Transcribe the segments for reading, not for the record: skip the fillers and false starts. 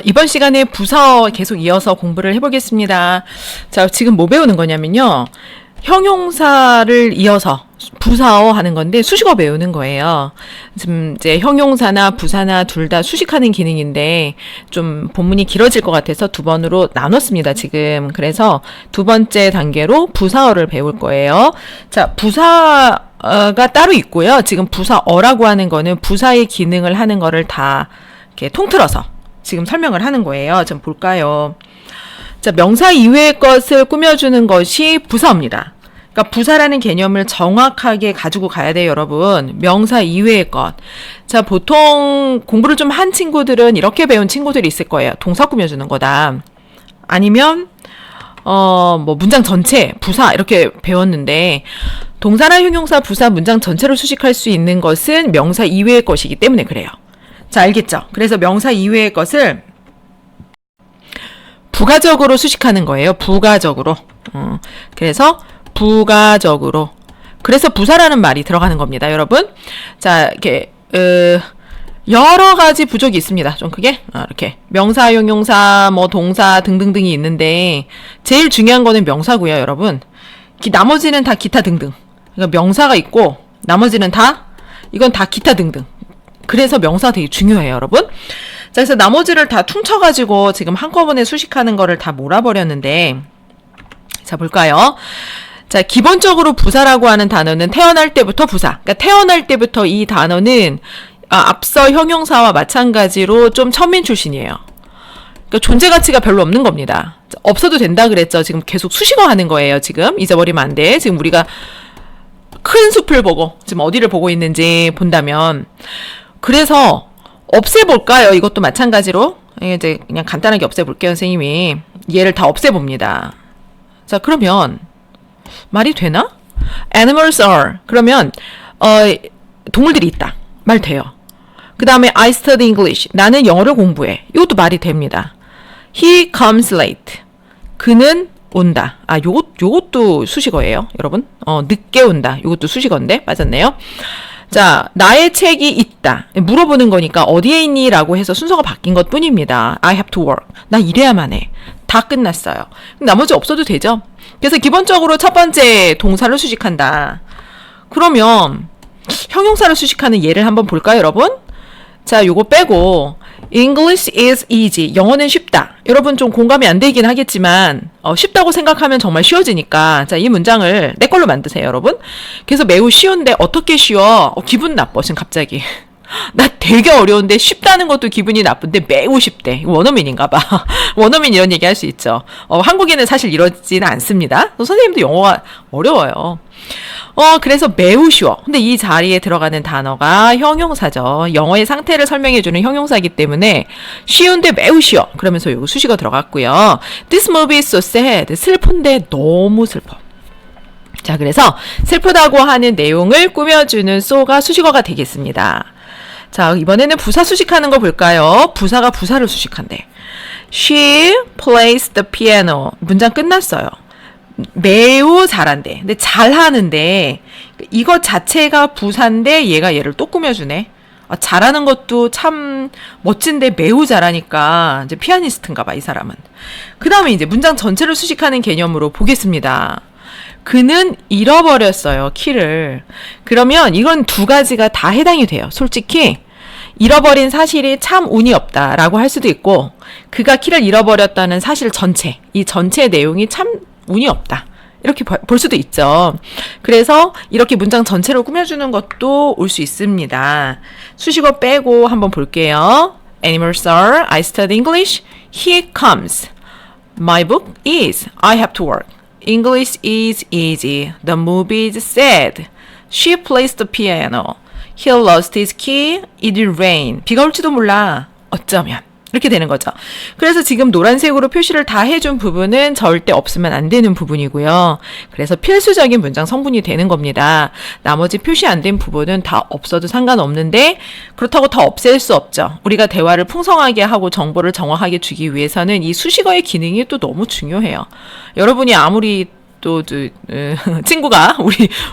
이번 시간에 부사 계속 이어서 공부를 해보겠습니다. 자, 지금 뭐 배우는 거냐면요. 형용사를 이어서 부사어 하는 건데 수식어 배우는 거예요. 지금 이제 형용사나 부사나 둘 다 수식하는 기능인데 좀 본문이 길어질 것 같아서 두 번으로 나눴습니다, 지금. 그래서 두 번째 단계로 부사어를 배울 거예요. 자, 부사가 따로 있고요. 지금 부사어라고 하는 거는 부사의 기능을 하는 거를 다 이렇게 통틀어서 지금 설명을 하는 거예요. 좀 볼까요? 자, 명사 이외의 것을 꾸며주는 것이 부사어입니다. 그러니까 부사라는 개념을 정확하게 가지고 가야 돼요, 여러분. 명사 이외의 것. 자, 보통 공부를 좀 한 친구들은 이렇게 배운 친구들이 있을 거예요. 동사 꾸며주는 거다. 아니면 뭐 문장 전체, 부사 이렇게 배웠는데 동사나 형용사, 부사, 문장 전체를 수식할 수 있는 것은 명사 이외의 것이기 때문에 그래요. 자, 알겠죠? 그래서 명사 이외의 것을 부가적으로 수식하는 거예요. 부가적으로. 그래서 부가적으로. 그래서 부사라는 말이 들어가는 겁니다, 여러분. 자, 이렇게 여러 가지 부족이 있습니다. 좀 크게. 이렇게 명사, 형용사, 뭐 동사 등등등이 있는데 제일 중요한 거는 명사고요, 여러분. 나머지는 다 기타 등등. 그러니까 명사가 있고 나머지는 다 이건 다 기타 등등. 그래서 명사 되게 중요해요, 여러분. 자, 그래서 나머지를 다 퉁쳐가지고 지금 한꺼번에 수식하는 거를 다 몰아버렸는데, 자, 볼까요? 자, 기본적으로 부사라고 하는 단어는 태어날 때부터 부사. 그러니까 태어날 때부터 이 단어는 앞서 형용사와 마찬가지로 좀 천민 출신이에요. 그러니까 존재 가치가 별로 없는 겁니다. 없어도 된다 그랬죠. 지금 계속 수식어 하는 거예요, 지금. 잊어버리면 안 돼. 지금 우리가 큰 숲을 보고, 지금 어디를 보고 있는지 본다면, 그래서 없애볼까요? 이것도 마찬가지로 이제 그냥 간단하게 없애볼게요. 선생님이 얘를 다 없애봅니다. 자, 그러면 말이 되나? Animals are. 그러면 동물들이 있다. 말 돼요. 그 다음에 I study English. 나는 영어를 공부해. 이것도 말이 됩니다. He comes late. 그는 온다. 요것도 수식어예요, 여러분. 늦게 온다. 요것도 수식어인데 맞았네요. 자, 나의 책이 있다. 물어보는 거니까 어디에 있니? 라고 해서 순서가 바뀐 것 뿐입니다. I have to work. 나 일해야만 해. 다 끝났어요. 나머지 없어도 되죠? 그래서 기본적으로 첫 번째 동사를 수식한다. 그러면 형용사를 수식하는 예를 한번 볼까요, 여러분? 자, 요거 빼고 English is easy. 영어는 쉽다. 여러분 좀 공감이 안 되긴 하겠지만 쉽다고 생각하면 정말 쉬워지니까 자, 이 문장을 내 걸로 만드세요, 여러분. 그래서 매우 쉬운데 어떻게 쉬워? 기분 나빠 지금 갑자기. 나 되게 어려운데 쉽다는 것도 기분이 나쁜데 매우 쉽대. 원어민인가 봐. 원어민 이런 얘기 할 수 있죠. 한국에는 사실 이러지는 않습니다. 선생님도 영어가 어려워요. 그래서 매우 쉬워. 근데 이 자리에 들어가는 단어가 형용사죠. 영어의 상태를 설명해주는 형용사이기 때문에 쉬운데 매우 쉬워. 그러면서 요거 수식어 들어갔고요. This movie is so sad. 슬픈데 너무 슬퍼. 자, 그래서 슬프다고 하는 내용을 꾸며주는 so가 수식어가 되겠습니다. 자, 이번에는 부사 수식하는 거 볼까요? 부사가 부사를 수식한대. She plays the piano. 문장 끝났어요. 매우 잘한대. 근데 잘하는데 이것 자체가 부사인데 얘가 얘를 또 꾸며주네. 잘하는 것도 참 멋진데 매우 잘하니까 이제 피아니스트인가 봐, 이 사람은. 그 다음에 이제 문장 전체를 수식하는 개념으로 보겠습니다. 그는 잃어버렸어요, 키를. 그러면 이건 두 가지가 다 해당이 돼요. 솔직히 잃어버린 사실이 참 운이 없다라고 할 수도 있고 그가 키를 잃어버렸다는 사실 전체, 이 전체 내용이 참 운이 없다. 이렇게 볼 수도 있죠. 그래서 이렇게 문장 전체로 꾸며주는 것도 올 수 있습니다. 수식어 빼고 한번 볼게요. Animals are, I study English, he comes. My book is, I have to work. English is easy. The movie is sad. She plays the piano. He lost his key. It will rain. 비가 올지도 몰라. 어쩌면. 이렇게 되는 거죠. 그래서 지금 노란색으로 표시를 다 해준 부분은 절대 없으면 안 되는 부분이고요. 그래서 필수적인 문장 성분이 되는 겁니다. 나머지 표시 안 된 부분은 다 없어도 상관없는데 그렇다고 다 없앨 수 없죠. 우리가 대화를 풍성하게 하고 정보를 정확하게 주기 위해서는 이 수식어의 기능이 또 너무 중요해요. 여러분이 아무리 또 친구가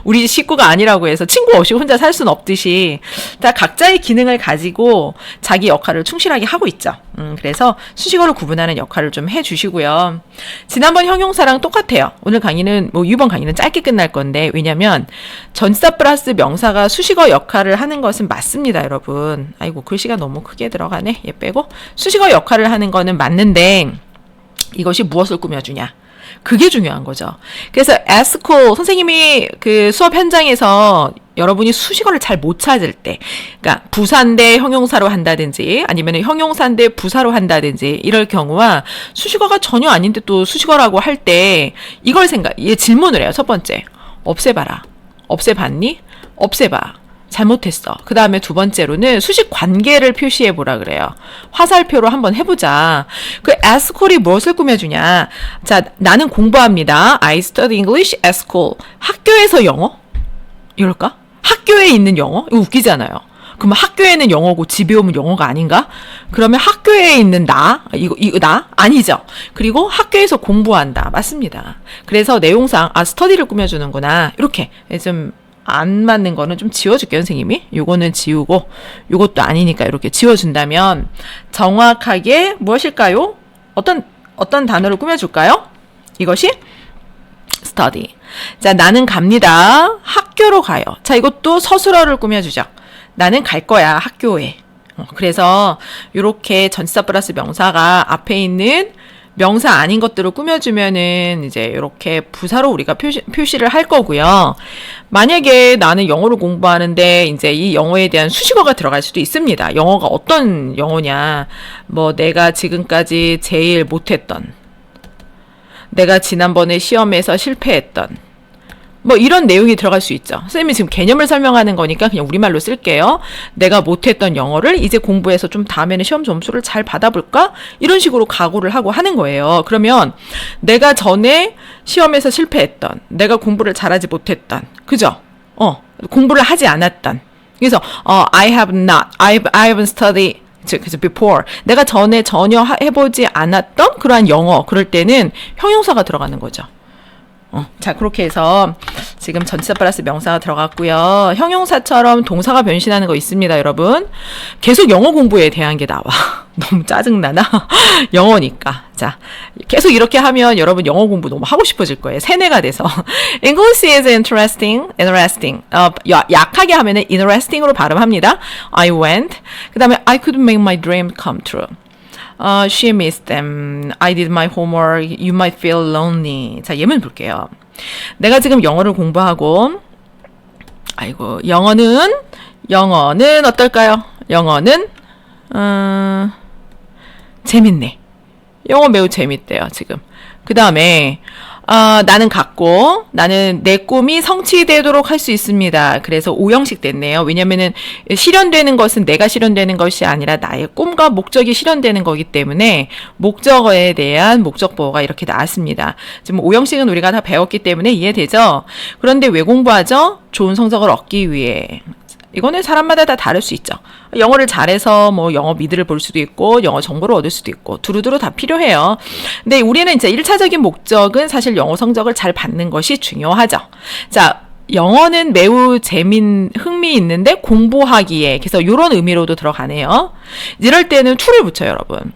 우리 식구가 아니라고 해서 친구 없이 혼자 살 수는 없듯이 다 각자의 기능을 가지고 자기 역할을 충실하게 하고 있죠. 그래서 수식어를 구분하는 역할을 좀 해주시고요. 지난번 형용사랑 똑같아요. 오늘 강의는 이번 강의는 짧게 끝날 건데 왜냐면 전치사 플러스 명사가 수식어 역할을 하는 것은 맞습니다, 여러분. 아이고 글씨가 너무 크게 들어가네. 얘 빼고 수식어 역할을 하는 거는 맞는데 이것이 무엇을 꾸며주냐? 그게 중요한 거죠. 그래서 ASCII 선생님이 그 수업 현장에서 여러분이 수식어를 잘 못 찾을 때, 그러니까 부사인데 형용사로 한다든지 아니면 형용사인데 부사로 한다든지 이럴 경우와 수식어가 전혀 아닌데 또 수식어라고 할 때 이걸 질문을 해요. 첫 번째, 없애봐라. 없애봤니? 없애봐. 잘못했어. 그 다음에 두 번째로는 수식 관계를 표시해 보라 그래요. 화살표로 한번 해보자. 그 ASCII이 무엇을 꾸며주냐? 자, 나는 공부합니다. I study English at school. 학교에서 영어? 이럴까? 학교에 있는 영어? 이거 웃기잖아요. 그럼 학교에는 영어고 집에 오면 영어가 아닌가? 그러면 학교에 있는 이거 나? 아니죠. 그리고 학교에서 공부한다. 맞습니다. 그래서 내용상 스터디를 꾸며주는구나. 이렇게 좀 안 맞는 거는 좀 지워줄게요, 선생님이. 요거는 지우고, 요것도 아니니까 이렇게 지워준다면 정확하게 무엇일까요? 어떤 단어를 꾸며줄까요? 이것이 study. 자, 나는 갑니다. 학교로 가요. 자, 이것도 서술어를 꾸며주죠. 나는 갈 거야, 학교에. 그래서 요렇게 전치사 플러스 명사가 앞에 있는 명사 아닌 것들을 꾸며주면은 이제 이렇게 부사로 우리가 표시를 할 거고요. 만약에 나는 영어를 공부하는데 이제 이 영어에 대한 수식어가 들어갈 수도 있습니다. 영어가 어떤 영어냐. 내가 지금까지 제일 못했던, 내가 지난번에 시험에서 실패했던, 이런 내용이 들어갈 수 있죠. 선생님이 지금 개념을 설명하는 거니까 그냥 우리말로 쓸게요. 내가 못했던 영어를 이제 공부해서 좀 다음에는 시험 점수를 잘 받아볼까? 이런 식으로 각오를 하고 하는 거예요. 그러면 내가 전에 시험에서 실패했던, 내가 공부를 잘하지 못했던, 그죠? 공부를 하지 않았던. 그래서 I haven't studied before. 내가 전에 전혀 해보지 않았던 그러한 영어. 그럴 때는 형용사가 들어가는 거죠. 자, 그렇게 해서 지금 전치사 플러스 명사가 들어갔고요. 형용사처럼 동사가 변신하는 거 있습니다, 여러분. 계속 영어 공부에 대한 게 나와. 너무 짜증나나? 영어니까. 자, 계속 이렇게 하면 여러분 영어 공부 너무 하고 싶어질 거예요. 세뇌가 돼서. English is interesting. 약하게 하면은 interesting으로 발음합니다. I went. 그 다음에 I could make my dream come true. She missed them. I did my homework. You might feel lonely. 자, 예문 볼게요. 내가 지금 영어를 공부하고, 영어는 어떨까요? 영어는, 재밌네. 영어 매우 재밌대요, 지금. 그 다음에, 나는 내 꿈이 성취되도록 할 수 있습니다. 그래서 오형식 됐네요. 왜냐면은 실현되는 것은 내가 실현되는 것이 아니라 나의 꿈과 목적이 실현되는 거기 때문에 목적어에 대한 목적보호가 이렇게 나왔습니다. 지금 오형식은 우리가 다 배웠기 때문에 이해되죠? 그런데 왜 공부하죠? 좋은 성적을 얻기 위해. 이거는 사람마다 다 다를 수 있죠. 영어를 잘해서 영어 미드를 볼 수도 있고 영어 정보를 얻을 수도 있고 두루두루 다 필요해요. 근데 우리는 이제 1차적인 목적은 사실 영어 성적을 잘 받는 것이 중요하죠. 자, 영어는 매우 흥미 있는데 공부하기에, 그래서 이런 의미로도 들어가네요. 이럴 때는 to를 붙여요, 여러분.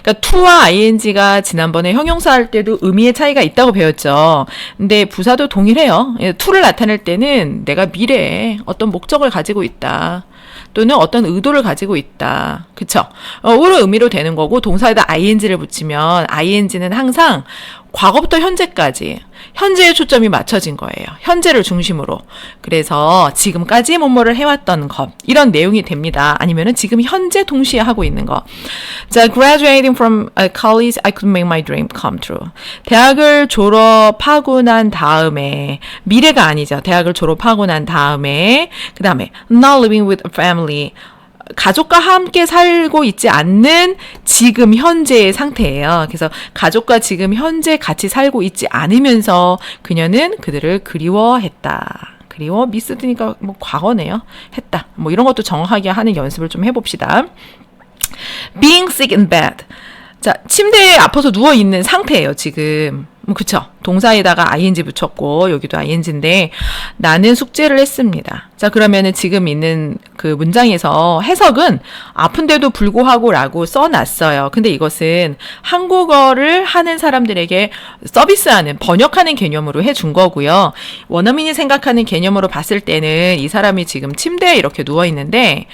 그러니까 to와 ing가 지난번에 형용사 할 때도 의미의 차이가 있다고 배웠죠. 근데 부사도 동일해요. to를 나타낼 때는 내가 미래에 어떤 목적을 가지고 있다. 또는 어떤 의도를 가지고 있다. 그쵸? 이런 의미로 되는 거고, 동사에다 ing를 붙이면 ing는 항상 과거부터 현재까지 현재에 초점이 맞춰진 거예요. 현재를 중심으로. 그래서 지금까지 뭐뭐를 해왔던 것, 이런 내용이 됩니다. 아니면은 지금 현재 동시에 하고 있는 거. 자, graduating from college, I could make my dream come true. 대학을 졸업하고 난 다음에, 미래가 아니죠. 대학을 졸업하고 난 다음에, 그 다음에 not living with a family. 가족과 함께 살고 있지 않는 지금 현재의 상태예요. 그래서 가족과 지금 현재 같이 살고 있지 않으면서 그녀는 그들을 그리워했다. 미스드니까 과거네요. 했다. 이런 것도 정확하게 하는 연습을 좀 해봅시다. Being sick in bed. 자, 침대에 아파서 누워있는 상태예요, 지금. 그쵸. 동사에다가 ing 붙였고, 여기도 ing인데, 나는 숙제를 했습니다. 자, 그러면은 지금 있는 그 문장에서 해석은 아픈데도 불구하고 라고 써놨어요. 근데 이것은 한국어를 하는 사람들에게 서비스하는, 번역하는 개념으로 해준 거고요. 원어민이 생각하는 개념으로 봤을 때는 이 사람이 지금 침대에 이렇게 누워있는데,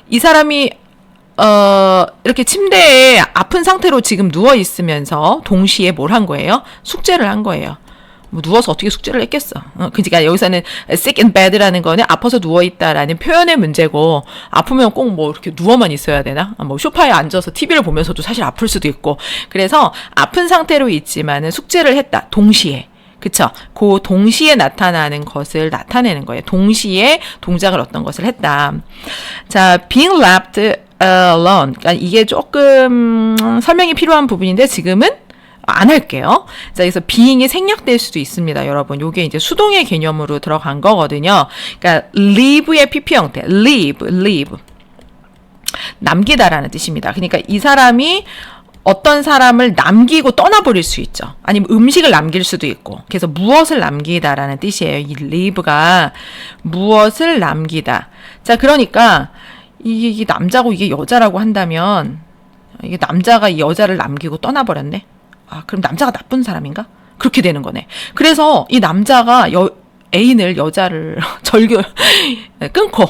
이 사람이 이렇게 침대에 아픈 상태로 지금 누워있으면서 동시에 뭘 한 거예요? 숙제를 한 거예요. 뭐 누워서 어떻게 숙제를 했겠어. 그러니까 여기서는 sick in bed라는 거는 아파서 누워있다라는 표현의 문제고, 아프면 꼭 뭐 이렇게 누워만 있어야 되나? 뭐 소파에 앉아서 TV를 보면서도 사실 아플 수도 있고. 그래서 아픈 상태로 있지만은 숙제를 했다. 동시에. 그쵸? 그 동시에 나타나는 것을 나타내는 거예요. 동시에 동작을 어떤 것을 했다. 자, being left alone. 그러니까 이게 조금 설명이 필요한 부분인데 지금은 안 할게요. 자, 그래서 being이 생략될 수도 있습니다, 여러분. 요게 이제 수동의 개념으로 들어간 거거든요. 그러니까 leave의 PP 형태. leave. 남기다라는 뜻입니다. 그러니까 이 사람이 어떤 사람을 남기고 떠나버릴 수 있죠. 아니면 음식을 남길 수도 있고. 그래서 무엇을 남기다라는 뜻이에요. 이 leave가 무엇을 남기다. 자, 그러니까 이게 남자고 이게 여자라고 한다면, 이게 남자가 이 여자를 남기고 떠나버렸네? 아, 그럼 남자가 나쁜 사람인가? 그렇게 되는 거네. 그래서 이 남자가 애인을, 여자를 끊고,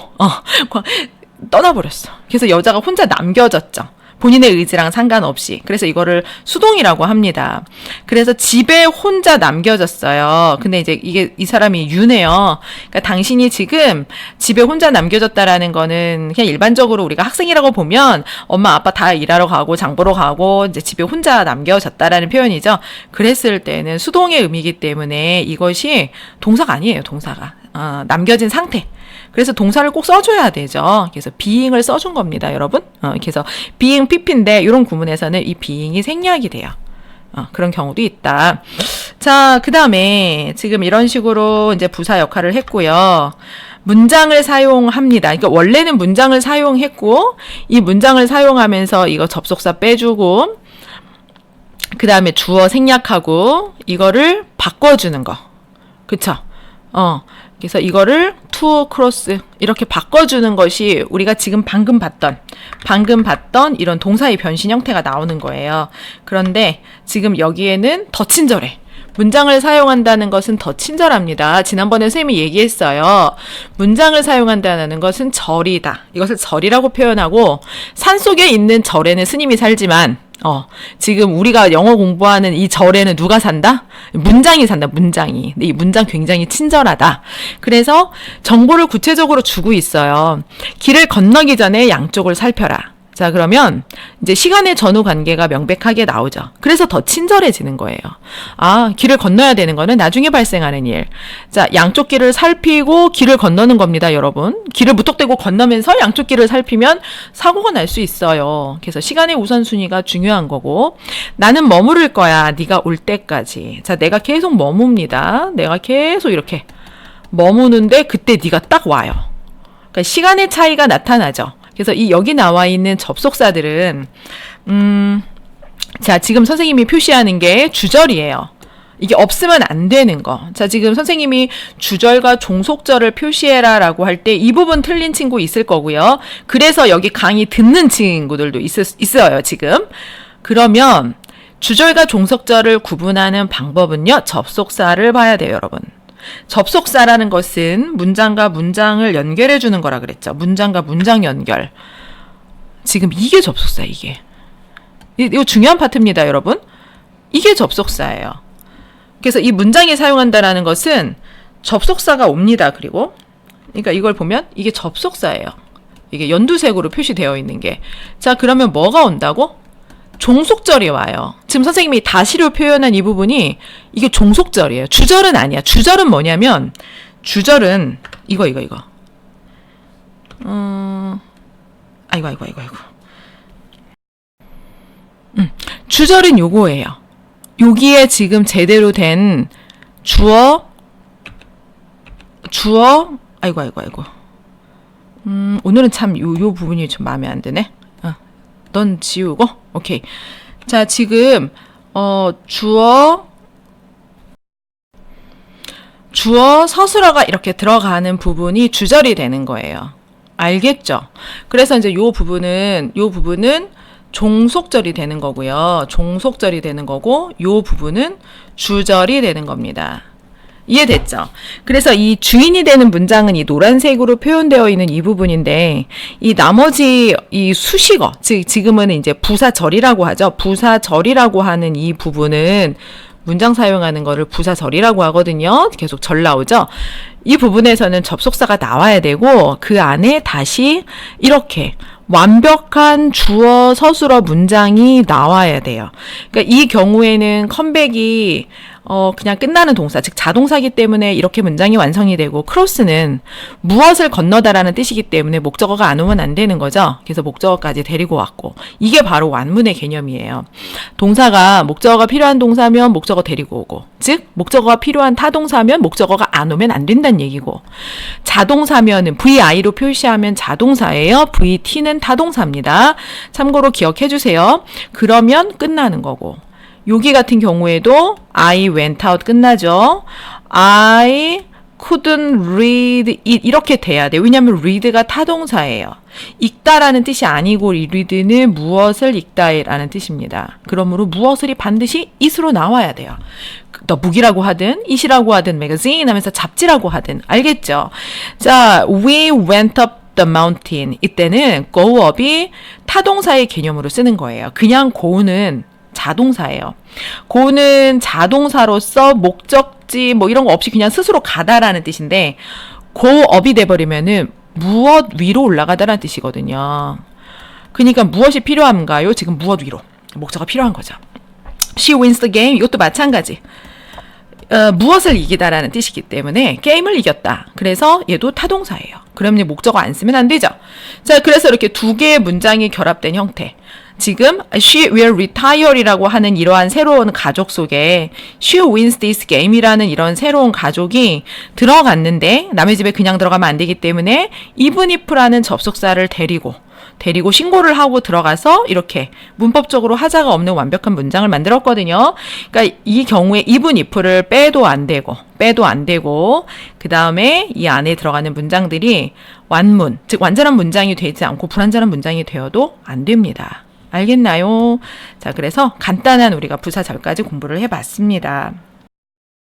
떠나버렸어. 그래서 여자가 혼자 남겨졌죠. 본인의 의지랑 상관없이. 그래서 이거를 수동이라고 합니다. 그래서 집에 혼자 남겨졌어요. 근데 이제 이 사람이 윤해요. 그러니까 당신이 지금 집에 혼자 남겨졌다라는 거는 그냥 일반적으로 우리가 학생이라고 보면 엄마 아빠 다 일하러 가고 장 보러 가고 이제 집에 혼자 남겨졌다라는 표현이죠. 그랬을 때는 수동의 의미이기 때문에 이것이 동사가 아니에요. 동사가. 남겨진 상태. 그래서 동사를 꼭 써줘야 되죠. 그래서 being을 써준 겁니다, 여러분. 그래서 being PP인데 이런 구문에서는 이 being이 생략이 돼요. 그런 경우도 있다. 자, 그 다음에 지금 이런 식으로 이제 부사 역할을 했고요. 문장을 사용합니다. 그러니까 원래는 문장을 사용했고, 이 문장을 사용하면서 이거 접속사 빼주고, 그 다음에 주어 생략하고, 이거를 바꿔주는 거. 그쵸? 그래서 이거를 to cross 이렇게 바꿔주는 것이 우리가 지금 방금 봤던 이런 동사의 변신 형태가 나오는 거예요. 그런데 지금 여기에는 더 친절해. 문장을 사용한다는 것은 더 친절합니다. 지난번에 선생님이 얘기했어요. 문장을 사용한다는 것은 절이다. 이것을 절이라고 표현하고, 산속에 있는 절에는 스님이 살지만 지금 우리가 영어 공부하는 이 절에는 누가 산다? 문장이 산다, 문장이. 근데 이 문장 굉장히 친절하다. 그래서 정보를 구체적으로 주고 있어요. 길을 건너기 전에 양쪽을 살펴라. 자, 그러면 이제 시간의 전후 관계가 명백하게 나오죠. 그래서 더 친절해지는 거예요. 길을 건너야 되는 거는 나중에 발생하는 일. 자, 양쪽 길을 살피고 길을 건너는 겁니다, 여러분. 길을 무턱대고 건너면서 양쪽 길을 살피면 사고가 날 수 있어요. 그래서 시간의 우선순위가 중요한 거고, 나는 머무를 거야, 네가 올 때까지. 자, 내가 계속 머뭅니다. 내가 계속 이렇게 머무는데 그때 네가 딱 와요. 그러니까 시간의 차이가 나타나죠. 그래서 여기 나와 있는 접속사들은 자, 지금 선생님이 표시하는 게 주절이에요. 이게 없으면 안 되는 거. 자, 지금 선생님이 주절과 종속절을 표시해라 라고 할 때 이 부분 틀린 친구 있을 거고요. 그래서 여기 강의 듣는 친구들도 있어요, 지금. 그러면 주절과 종속절을 구분하는 방법은요, 접속사를 봐야 돼요, 여러분. 접속사라는 것은 문장과 문장을 연결해 주는 거라 그랬죠. 문장과 문장 연결. 지금 이게 접속사, 이게. 이거 중요한 파트입니다, 여러분. 이게 접속사예요. 그래서 이 문장에 사용한다라는 것은 접속사가 옵니다. 그리고 그러니까 이걸 보면 이게 접속사예요. 이게 연두색으로 표시되어 있는 게. 자, 그러면 뭐가 온다고? 종속절이 와요. 지금 선생님이 다시로 표현한 이 부분이 이게 종속절이에요. 주절은 아니야. 주절은 뭐냐면, 주절은 이거. 아이고. 주절은 요거예요. 여기에 지금 제대로 된 주어, 아이고. 오늘은 참 요 부분이 좀 마음에 안 드네. 넌 지우고, 오케이. 자, 지금, 주어, 주어 서술어가 이렇게 들어가는 부분이 주절이 되는 거예요. 알겠죠? 그래서 이제 요 부분은 종속절이 되는 거고요. 종속절이 되는 거고, 요 부분은 주절이 되는 겁니다. 이해됐죠? 그래서 이 주인이 되는 문장은 이 노란색으로 표현되어 있는 이 부분인데, 이 나머지 이 수식어, 즉 지금은 이제 부사절이라고 하죠. 부사절이라고 하는 이 부분은 문장 사용하는 거를 부사절이라고 하거든요. 계속 절 나오죠? 이 부분에서는 접속사가 나와야 되고, 그 안에 다시 이렇게 완벽한 주어 서술어 문장이 나와야 돼요. 그러니까 이 경우에는 컴백이 그냥 끝나는 동사, 즉 자동사이기 때문에 이렇게 문장이 완성이 되고, 크로스는 무엇을 건너다라는 뜻이기 때문에 목적어가 안 오면 안 되는 거죠. 그래서 목적어까지 데리고 왔고, 이게 바로 완문의 개념이에요. 동사가 목적어가 필요한 동사면 목적어 데리고 오고, 즉 목적어가 필요한 타동사면 목적어가 안 오면 안 된다는 얘기고, 자동사면은 VI로 표시하면 자동사예요. VT는 타동사입니다. 참고로 기억해 주세요. 그러면 끝나는 거고, 여기 같은 경우에도 I went out 끝나죠. I couldn't read it 이렇게 돼야 돼요. 왜냐하면 read가 타동사예요. 읽다라는 뜻이 아니고 read는 무엇을 읽다라는 뜻입니다. 그러므로 무엇을이 반드시 it으로 나와야 돼요. 너 북이라고 하든 it이라고 하든 magazine 하면서 잡지라고 하든 알겠죠? 자, we went up the mountain. 이때는 go up이 타동사의 개념으로 쓰는 거예요. 그냥 go는 자동사예요. 고는 자동사로서 목적지 뭐 이런 거 없이 그냥 스스로 가다라는 뜻인데, 고업이 돼버리면은 무엇 위로 올라가다라는 뜻이거든요. 그러니까 무엇이 필요한가요? 지금 무엇 위로. 목적어가 필요한 거죠. She wins the game. 이것도 마찬가지. 무엇을 이기다라는 뜻이기 때문에 게임을 이겼다. 그래서 얘도 타동사예요. 그러면 목적어 안 쓰면 안 되죠. 자, 그래서 이렇게 두 개의 문장이 결합된 형태. 지금 she will retire이라고 하는 이러한 새로운 가족 속에 she wins this game이라는 이런 새로운 가족이 들어갔는데, 남의 집에 그냥 들어가면 안 되기 때문에 even if라는 접속사를 데리고 신고를 하고 들어가서 이렇게 문법적으로 하자가 없는 완벽한 문장을 만들었거든요. 그러니까 이 경우에 even if를 빼도 안 되고 그 다음에 이 안에 들어가는 문장들이 완문, 즉 완전한 문장이 되지 않고 불완전한 문장이 되어도 안 됩니다. 알겠나요? 자, 그래서 간단한 우리가 부사절까지 공부를 해봤습니다.